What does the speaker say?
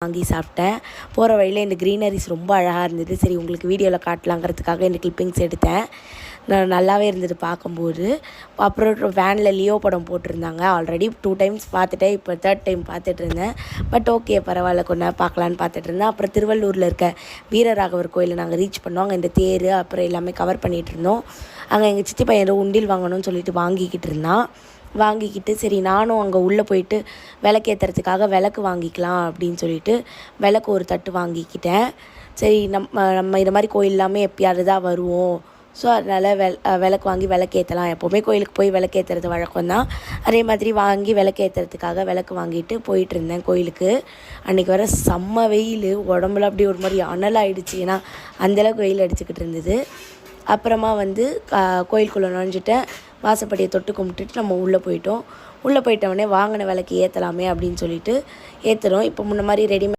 வாங்கி சாப்பிட்டேன். போகிற வழியில் இந்த க்ரீனரிஸ் ரொம்ப அழகாக இருந்தது. சரி உங்களுக்கு வீடியோவில் காட்டலாங்கிறதுக்காக இந்த கிளிப்பிங்ஸ் எடுத்தேன். நல்லாவே இருந்தது பார்க்கும்போது. அப்புறம் வேனில் லியோ படம் போட்டிருந்தாங்க. ஆல்ரெடி 2 டைம்ஸ் பார்த்துட்டேன். இப்போ 3rd டைம் பார்த்துட்ருந்தேன். பட் ஓகே பரவாயில்ல, கொஞ்ச நேரம் பார்க்கலான்னு பார்த்துட்ருந்தேன். அப்புறம் திருவள்ளூரில் இருக்க வீரராகவர் கோயிலை நாங்கள் ரீச் பண்ணோம். அங்கே இந்த தேர் அப்புறம் எல்லாமே கவர் பண்ணிகிட்டு இருந்தோம். அங்கே எங்கள் சித்தி பையன் ஏதோ உண்டில் வாங்கணும்னு சொல்லிட்டு வாங்கிக்கிட்டு இருந்தான். வாங்கிக்கிட்டு சரி நானும் அங்கே உள்ளே போயிட்டு விளக்கேற்றுறதுக்காக விளக்கு வாங்கிக்கலாம் அப்படின்னு சொல்லிட்டு விளக்கு ஒரு தட்டு வாங்கிக்கிட்டேன். சரி நம்ம இது மாதிரி கோயில் எல்லாமே எப்பயாவது தான் வருவோம். ஸோ அதனால் விளக்கு வாங்கி விளக்கேற்றலாம். எப்போவுமே கோயிலுக்கு போய் விளக்கேற்றுறது வழக்கம் தான். அதே மாதிரி வாங்கி விளக்கேற்றுறதுக்காக விளக்கு வாங்கிட்டு போயிட்டுருந்தேன் கோயிலுக்கு. அன்றைக்கி வர செம்ம வெயில், உடம்புல அப்படியே ஒரு மாதிரி அனலாகிடுச்சு. ஏன்னா அந்தளவுக்கு வெயில் அடிச்சுக்கிட்டு இருந்தது. அப்புறமா கோயிலுக்குள்ளே நுழைஞ்சிட்டேன். வாசப்படியை தொட்டு கும்பிட்டுட்டு நம்ம உள்ளே போயிட்டோம். உள்ளே போயிட்டோடனே வாங்கின விளக்கு ஏற்றலாமே அப்படின்னு சொல்லிட்டு ஏற்றுறோம். இப்போ முன்ன மாதிரி ரெடிமேட்